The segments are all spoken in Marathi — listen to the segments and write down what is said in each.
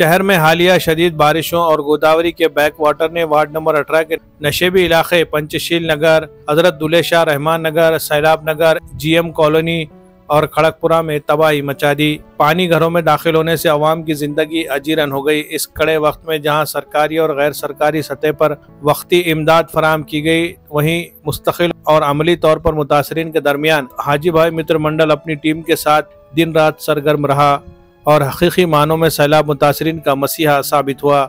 शहर में हालिया शदीद बारिशों और गोदावरी के बैक वाटर ने वार्ड नंबर 18 के नशेबी इलाके पंचशील नगर, हजरत दुल्ले शाह रहमान नगर, सैलाब नगर, GM कॉलोनी और खड़गपुरा में तबाही मचा दी। पानी घरों में दाखिल होने से अवाम की जिंदगी अजीरन हो गई। इस कड़े वक्त में जहां सरकारी और गैर सरकारी सतह पर वक्ती इमदाद फराम की गई, वहीं मुस्तकिल और अमली तौर पर मुतासरीन के दरमियान हाजी भाई मित्र मंडल अपनी टीम के साथ दिन रात सरगर्म रहा और हकीकी मानों में सैलाब मुतासरीन का मसीहा साबित हुआ।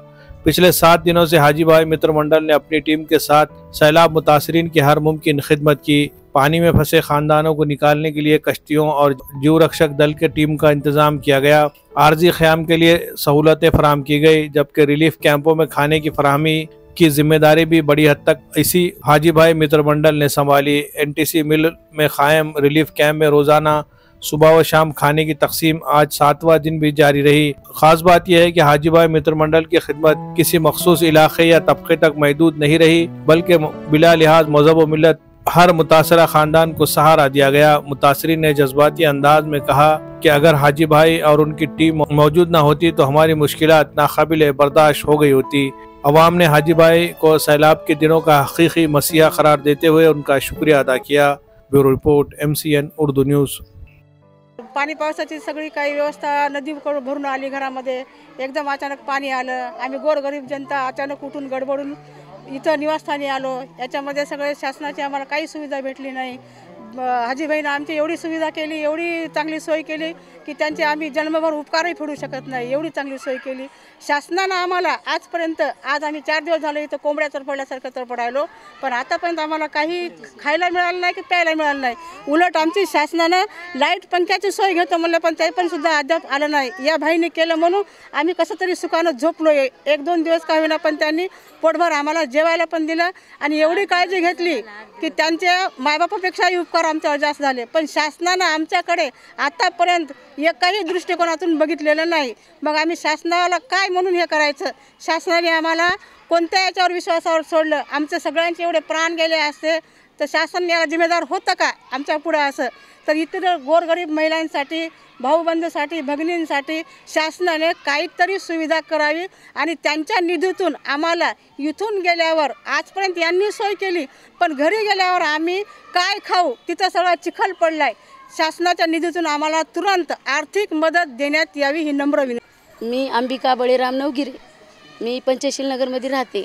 पिछले 7 दिनों से हाजी भाई मित्र मंडल ने अपनी टीम के साथ सैलाब मुतासरीन की हर मुमकिन खिदमत की। पानी में फंसे खानदानों को निकालने के लिए कश्तियों और जीव रक्षक दल के टीम का इंतजाम किया गया। आर्जी क़याम के लिए सहूलतें फराम की गई, जबकि रिलीफ कैंपों में खाने की फराहमी की जिम्मेदारी भी बड़ी हद तक इसी हाजी भाई मित्र मंडल ने संभाली। NTC मिल में कायम रिलीफ कैंप में रोजाना सुबह व शाम खाने की तकसीम आज 7वां दिन भी जारी रही। खास बात यह है कि हाजी भाई मित्र मंडल की खिदमत किसी मखसूस इलाके या तबके तक महदूद नहीं रही, बल्कि बिला लिहाज मजहब व मिलत हर मुतासरा खानदान को सहारा दिया गया। मुतासरीन ने जज्बाती अंदाज में कहा कि अगर हाजी भाई और उनकी टीम मौजूद न होती तो हमारी मुश्किलात नाकाबिल बर्दाश्त हो गई होती। अवाम ने हाजी भाई को सैलाब के दिनों का हकीकी मसीहा करार देते हुए उनका शुक्रिया अदा किया। Bureau report, MCN Urdu news. पाणी पावसाची सगळी काही व्यवस्था नदीकडून भरून आली घरामध्ये। एकदम अचानक पाणी आलं। आम्ही गोरगरीब जनता अचानक उठून गडबडून इथं निवासस्थानी आलो। याच्यामध्ये सगळे शासनाची आम्हाला काही सुविधा भेटली नाही। हाजीबाईंनी आमची एवढी सुविधा केली, एवढी चांगली सोय केली की त्यांचे आम्ही जन्मभर उपकारही फेडू शकत नाही, एवढी चांगली सोय केली शासनानं आम्हाला आजपर्यंत। आज आम्ही 4 दिवस झाले इथं कोंबड्या तरफडल्यासारखं तरफडायलो, पण आतापर्यंत आम्हाला काही खायला मिळालं नाही की प्यायला मिळालं नाही। उलट आमची शासनानं लाईट पंख्याची सोय घेतो म्हणलं, पण ते पण सुद्धा अद्याप आलं नाही। या भाईने केलं म्हणून आम्ही कसं तरी सुखानं झोपलोय। 1-2 दिवस का होईना, पण त्यांनी पोटभर आम्हाला जेवायला पण दिलं आणि एवढी काळजी घेतली की त्यांच्या मायबापापेक्षाही उपकार आमच्यावर जास्त झाले। पण शासनानं आमच्याकडे आतापर्यंत एकही दृष्टिकोनातून बघितलेलं नाही। मग आम्ही शासनाला काय म्हणून हे करायचं? शासनाने आम्हाला कोणत्या याच्यावर विश्वासावर सोडलं? आमचे सगळ्यांचे एवढे प्राण गेले असते तर शासन याला जिम्मेदार होतं का आमच्या पुढे? असं तर इतर गोरगरीब महिलांसाठी, भाऊबंधूसाठी, भगिनींसाठी शासनाने काहीतरी सुविधा करावी आणि त्यांच्या निधीतून आम्हाला इथून गेल्यावर आजपर्यंत यांनी सोय केली, पण घरी गेल्यावर आम्ही काय खाऊ? तिथं सगळं चिखल पडलाय। शासनाच्या निधीतून आम्हाला तुरंत आर्थिक मदत देण्यात यावी ही नम्र विनंती। मी अंबिका बळीराम नवगिरे, मी पंचशील नगरमध्ये राहते।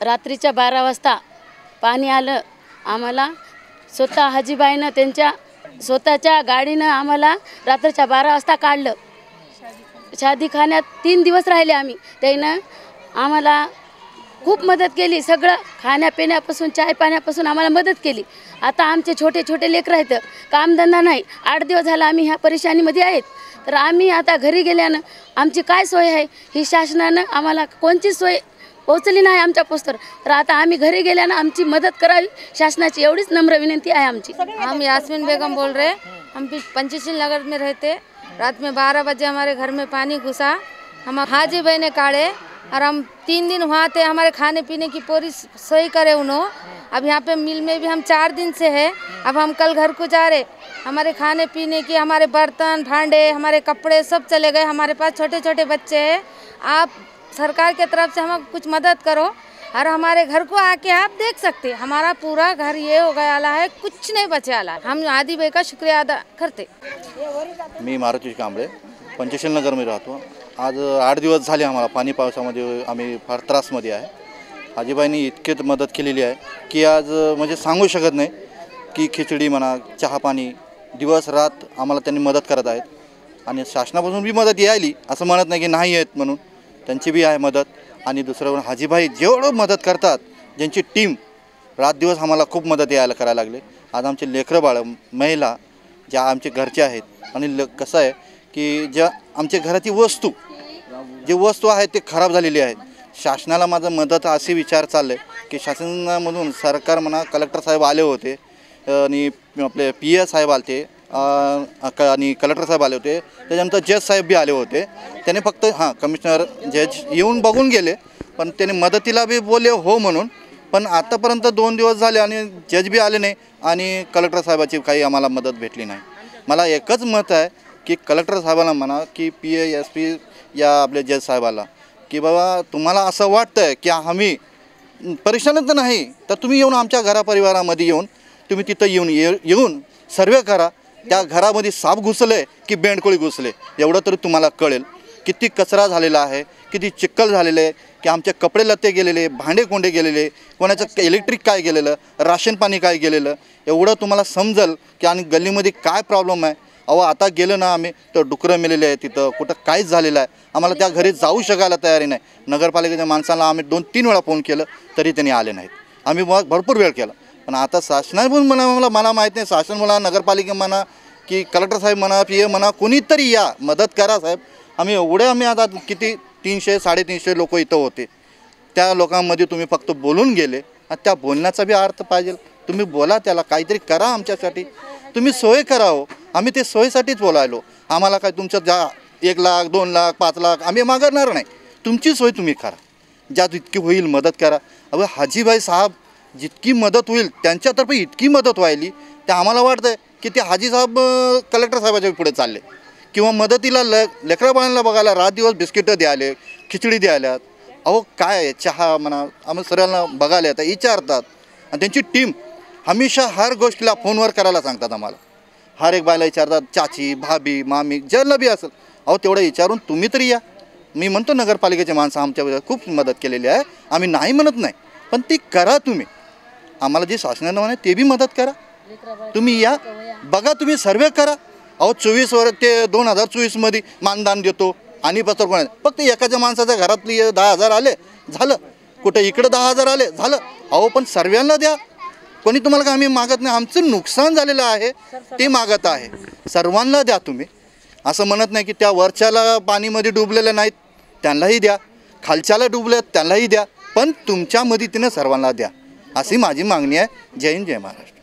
रात्रीच्या 12 वाजता पाणी आलं आम्हाला। स्वतः हाजीबाईनं त्यांच्या स्वतःच्या गाडीनं आम्हाला रात्रीच्या 12 वाजता काढलं। शादीखान्यात 3 दिवस राहिले आम्ही। त्यानं आम्हाला खूप मदत केली, सगळं खाण्यापिण्यापासून चाय पाण्यापासून आम्हाला मदत केली। आता आमचे छोटे छोटे लेकरं आहेत, कामधंदा नाही। 8 दिवस झाला आम्ही ह्या परेशानीमध्ये आहेत। तर आम्ही आता घरी गेल्यानं आमची काय सोय आहे ही शासनानं आम्हाला कोणतीच सोय पोहोचली नाही आमच्या पोस्टर। तर आता आम्ही घरी गेल्यानं आमची मदत करावी शासनाची, एवढीच नम्र विनंती आहे आमची। हम यास्मीन बेगम बोल रहे, हम पंचशील नगर में रहते। रात में 12 बजे हमारे घर में पानी घुसा। हम हाजी भाई ने काढ़े और हम 3 दिन वहाँ थे। हमारे खाने पीने की पूरी सोई करे उन्होंने। अब यहाँ पे मिल में भी हम 4 दिन से हैं। अब हम कल घर को जा रहे। हमारे खाने पीने की, हमारे बर्तन भांडे, हमारे कपड़े सब चले गए। हमारे पास छोटे छोटे बच्चे हैं। आप सरकार के तरफ से हमें कुछ मदद करो और हमारे घर को आके आप देख सकते, हमारा पूरा घर ये हो गया है, कुछ नहीं बचे आला। हम हाजी भाई का शुक्रिया अदा करते। मी मारुती कांबळे, पंचशील नगरमध्ये राहतो। आज 8 दिवस झाले आम्हाला पाणी पावसामध्ये आम्ही फार त्रासमध्ये आहे। हाजीबाईंनी इतके मदत केलेली आहे की आज म्हणजे सांगू शकत नाही की खिचडी म्हणा, चहा पाणी, दिवस रात आम्हाला त्यांनी मदत करत आहेत। आणि शासनापासून बी मदत यायली असं म्हणत नाही की नाही आहेत म्हणून, त्यांची बी आहे मदत। आणि दुसरं हाजीबाई जेवढं मदत करतात, ज्यांची टीम रात दिवस आम्हाला खूप मदत यायला करायला लागले। आज आमचे लेकरं बाळ, महिला ज्या आमचे घरचे आहेत आणि कसं आहे की ज्या आमच्या घराची वस्तू आहेत ते खराब झालेली आहेत। शासनाला माझं मदत असे विचार चालले की शासनामधून सरकार म्हणा, कलेक्टर साहेब आले होते आणि आपले PS साहेब आले आणि कलेक्टर साहेब आले होते। त्याच्यानंतर जज साहेब बी आले होते। त्याने फक्त कमिशनर जज येऊन बघून गेले, पण त्याने मदतीला बी बोलले हो म्हणून। पण आतापर्यंत 2 दिवस झाले आणि जज बी आले नाही आणि कलेक्टर साहेबाची काही आम्हाला मदत भेटली नाही। मला एकच मत आहे की कलेक्टर साहेबांना म्हणा की PA SP या आपल्या जज साहेबाला की बाबा तुम्हाला असं वाटतं आहे की आम्ही परेशान तर नाही, तर तुम्ही येऊन आमच्या घरापरिवारामध्ये येऊन तुम्ही तिथं येऊन सर्वे करा. त्या घरामध्ये साप घुसले की बेंडकोळी घुसले एवढं तरी तुम्हाला कळेल. किती कचरा झालेला आहे, किती चिखल झालेलं आहे, की आमचे कपडे लत्ते गेलेले, भांडे कोंडे गेलेले, कोणाचं इलेक्ट्रिक काय गेलेलं, राशन पाणी काय गेलेलं, एवढं तुम्हाला समजेल की आणि गल्लीमध्ये काय प्रॉब्लेम आहे. अहो आता गेलं ना आम्ही तर डुकरं मेलेले आहे, तिथं कुठं काहीच झालेलं आहे. आम्हाला त्या घरी जाऊ शकायला तयारी नाही. नगरपालिकेच्या माणसांना आम्ही 2-3 वेळा फोन केलं तरी त्यांनी आले नाहीत. आम्ही मग भरपूर वेळ केला. पण आता शासनाने मला माहीत नाही, शासन म्हणा, नगरपालिका म्हणा की कलेक्टर साहेब म्हणा, PA म्हणा, कोणीतरी या मदत करा साहेब. आम्ही आता किती 300-350 लोक इथं होते. त्या लोकांमध्ये तुम्ही फक्त बोलून गेले. आणि त्या बोलण्याचा बी अर्थ पाहिजे. तुम्ही बोला, त्याला काहीतरी करा आमच्यासाठी. तुम्ही सोय करा हो. आम्ही ते सोयीसाठीच बोलायलो. आम्हाला काय तुमचं ज्या 1 लाख 2 लाख 5 लाख आम्ही मागणार नाही. तुमची सोय तुम्ही करा, ज्यात इतकी होईल मदत करा. अब हाजीभाई साहेब जितकी मदत होईल त्यांच्यातर्फे इतकी मदत व्हायली, ते आम्हाला वाटतं आहे की ते हाजी साहेब कलेक्टर साहेबाच्या पुढे चालले किंवा मदतीला लेकरा बाळांना बघायला रात दिवस बिस्किटं द्यायले, खिचडी द्यायला. अहो काय आहे, चहा म्हणा, आम्हाला सगळ्यांना बघायला येतात, विचारतात. आणि त्यांची टीम हमेशा हर गोष्टीला फोनवर करायला सांगतात आम्हाला. हर एक बायला विचारतात, चाची, भाभी, मामी, ज्यांना बी असेल. अहो तेवढं विचारून तुम्ही तरी या. मी म्हणतो नगरपालिकेचे माणसं आमच्या खूप मदत केलेली आहे, आम्ही नाही म्हणत नाही, पण ती करा तुम्ही. आम्हाला जे शासनानं म्हणे ते बी मदत करा. तुम्ही या, बघा, तुम्ही सर्वे करा. अहो 24 ते 2024मध्ये मानधन देतो आणि पत्र कोण फक्त एकाच्या माणसाच्या घरातली 10,000 आले झालं, कुठं इकडं 10,000 आले झालं. अहो पण सर्वांना द्या. कोणी तुम्हाला का आम्ही मागत नाही, आमचं नुकसान झालेलं आहे ते मागत आहे. सर्वांना द्या तुम्ही. असं म्हणत नाही की त्या वरच्याला पाणीमध्ये डुबलेल्या नाहीत त्यांनाही द्या, खालच्याला डुबले त्यांनाही द्या, पण तुमच्या मदतीनं सर्वांना द्या, अशी माझी मागणी आहे. जय हिंद, जय महाराष्ट्र.